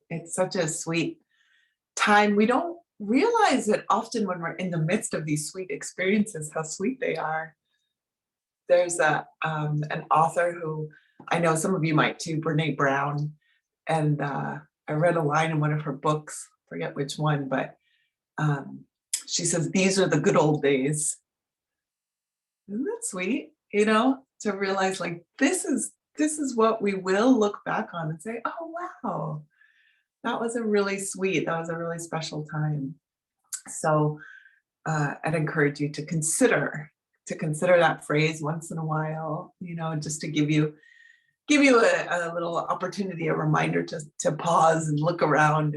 It's such a sweet time. We don't realize it often when we're in the midst of these sweet experiences, how sweet they are. There's an author who I know some of you might too, Brene Brown, and I read a line in one of her books, forget which one, but she says, "These are the good old days." Isn't that sweet? To realize like this is what we will look back on and say, "Oh wow, that was a really special time." So I'd encourage you to consider that phrase once in a while, just to give you a little opportunity, a reminder to pause and look around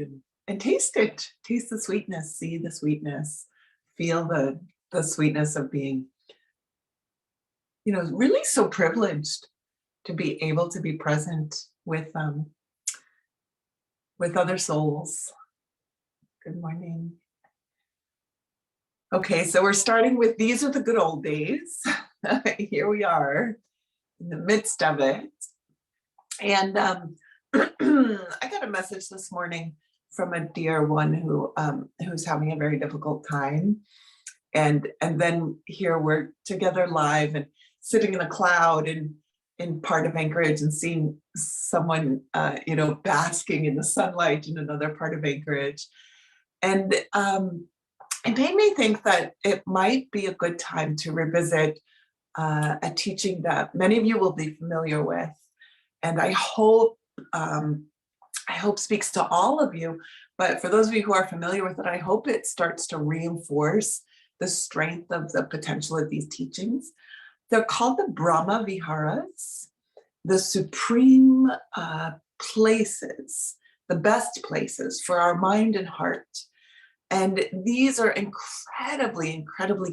and taste it, taste the sweetness, see the sweetness, feel the sweetness of being, really so privileged to be able to be present with other souls. Good morning. Okay, so we're starting with these are the good old days. Here we are in the midst of it. And I got a message this morning from a dear one who's having a very difficult time. And then here we're together live and sitting in a cloud in part of Anchorage and seeing someone, basking in the sunlight in another part of Anchorage. And it made me think that it might be a good time to revisit a teaching that many of you will be familiar with, and I hope speaks to all of you. But for those of you who are familiar with it, I hope it starts to reinforce the strength of the potential of these teachings. They're called the Brahmaviharas, the supreme places, the best places for our mind and heart. And these are incredibly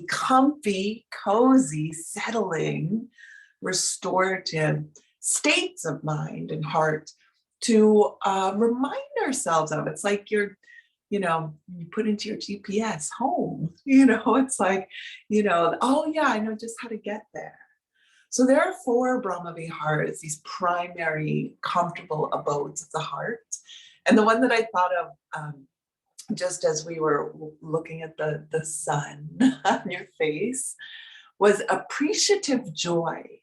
comfy, cozy, settling, restorative states of mind and heart to remind ourselves of. It's like you put into your GPS home, it's like, oh yeah, I know just how to get there. So there are 4 Brahmaviharas, these primary comfortable abodes of the heart. And the one that I thought of, just as we were looking at the sun on your face, was appreciative joy.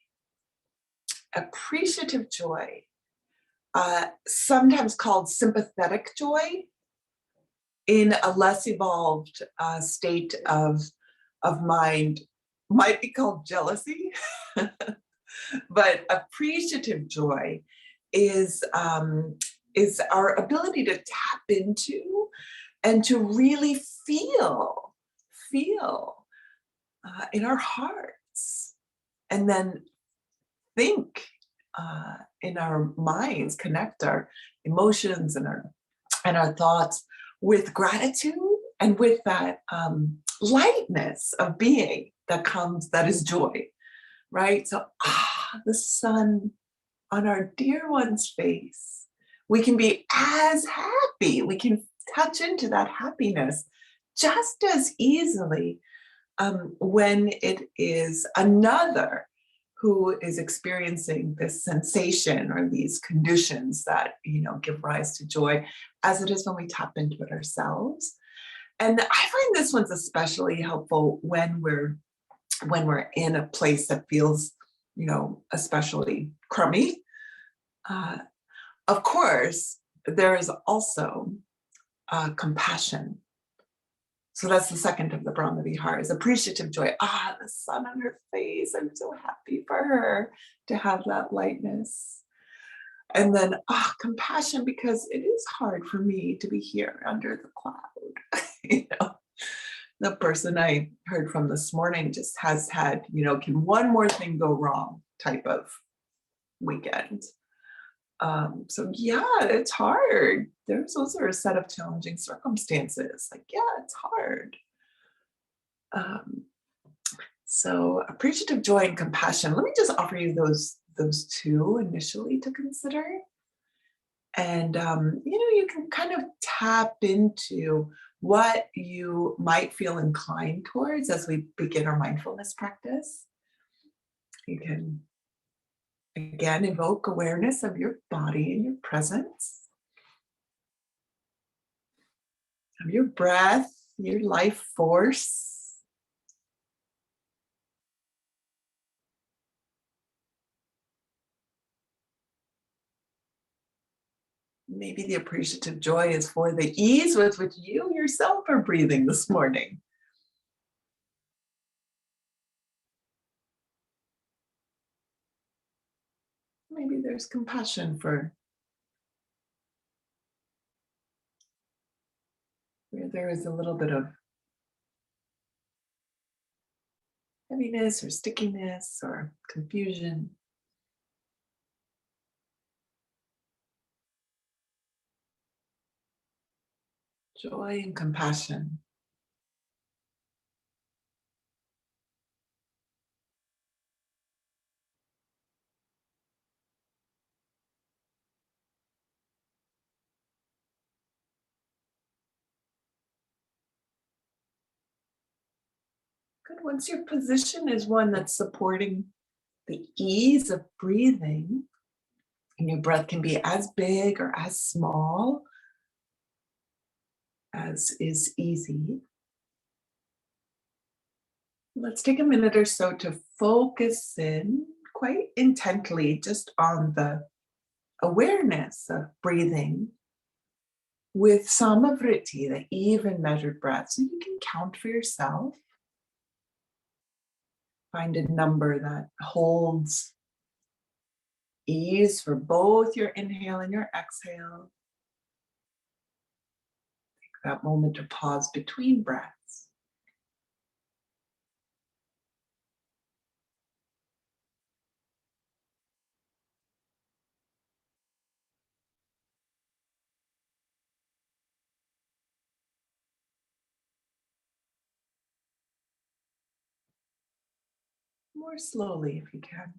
Appreciative joy, sometimes called sympathetic joy, in a less evolved state of mind, might be called jealousy. But appreciative joy is our ability to tap into and to really feel in our hearts, and then think in our minds, connect our emotions and our thoughts with gratitude and with that lightness of being that is joy, right? So the sun on our dear one's face, we can be as happy, we can touch into that happiness just as easily when it is another who is experiencing this sensation or these conditions that give rise to joy, as it is when we tap into it ourselves. And I find this one's especially helpful when we're in a place that feels especially crummy. Of course, there is also compassion. So that's the second of the Brahmaviharas, appreciative joy. The sun on her face. I'm so happy for her to have that lightness. And then compassion, because it is hard for me to be here under the cloud. The person I heard from this morning just has had, can one more thing go wrong type of weekend. So yeah, it's hard. Those are a set of challenging circumstances. Like, yeah, it's hard. So appreciative joy and compassion. Let me just offer you those 2 initially to consider. And you can kind of tap into what you might feel inclined towards as we begin our mindfulness practice. You can again evoke awareness of your body and your presence. of your breath, your life force. Maybe the appreciative joy is for the ease with which you yourself are breathing this morning. Maybe there's compassion for where there is a little bit of heaviness or stickiness or confusion. Joy and compassion. Good. Once your position is one that's supporting the ease of breathing, and your breath can be as big or as small as is easy. Let's take a minute or so to focus in quite intently just on the awareness of breathing with samavriti, the even measured breath. So you can count for yourself. Find a number that holds ease for both your inhale and your exhale. Take that moment to pause between breaths. More slowly if you can.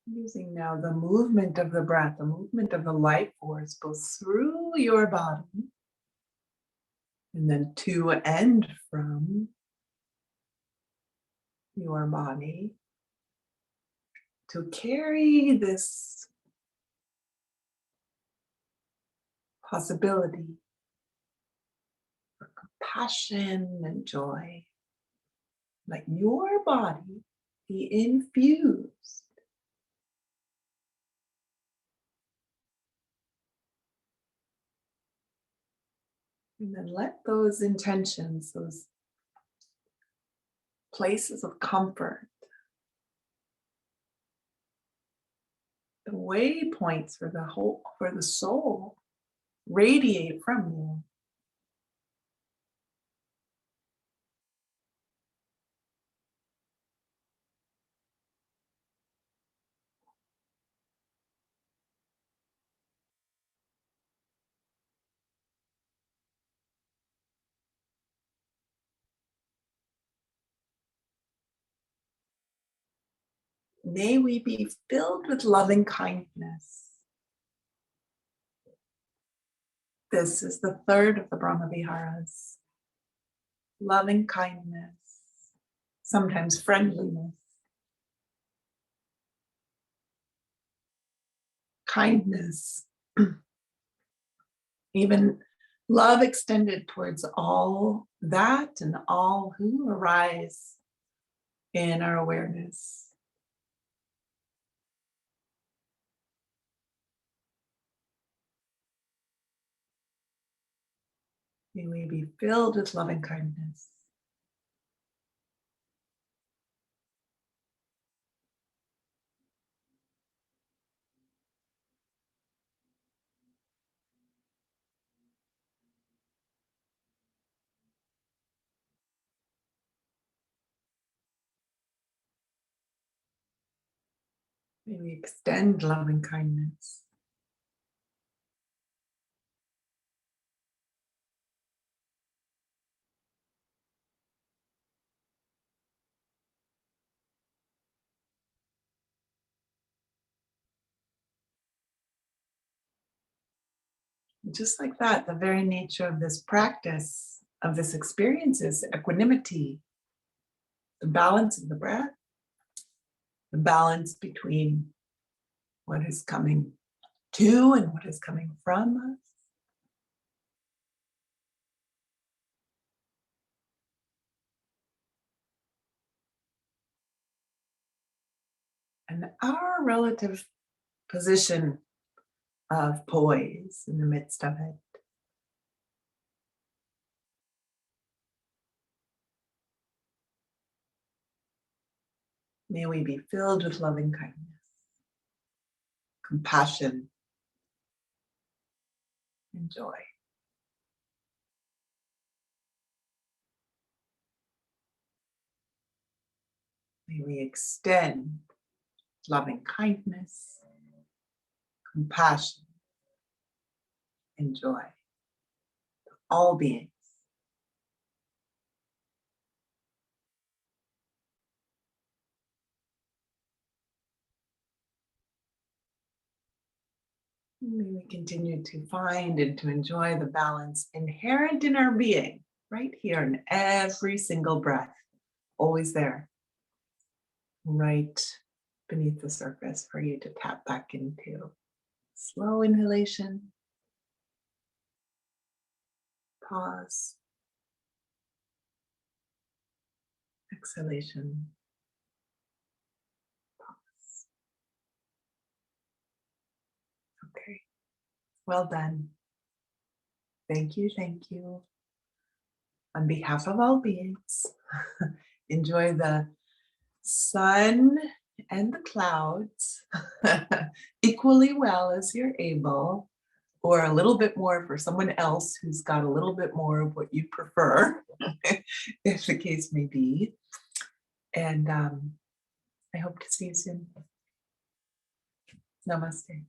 Using now the movement of the breath, the movement of the life force goes through your body and then to and from your body to carry this possibility for compassion and joy. Let your body be infused. And then let those intentions, those places of comfort, the waypoints for the soul radiate from you. May we be filled with loving kindness. This is the third of the Brahmaviharas. Loving kindness, sometimes friendliness, kindness, even love extended towards all that and all who arise in our awareness. May we be filled with loving kindness. May we extend loving kindness. Just like that, the very nature of this practice, of this experience is equanimity, the balance of the breath, the balance between what is coming to and what is coming from us. And our relative position of poise in the midst of it. May we be filled with loving kindness, compassion, and joy. May we extend loving kindness, compassion, and joy to all beings. May we continue to find and to enjoy the balance inherent in our being, right here in every single breath, always there, right beneath the surface for you to tap back into. Slow inhalation, pause, exhalation, pause. Okay, well done. Thank you, thank you. On behalf of all beings, enjoy the sun and the clouds equally well as you're able, or a little bit more for someone else who's got a little bit more of what you prefer, if the case may be. And I hope to see you soon. Namaste.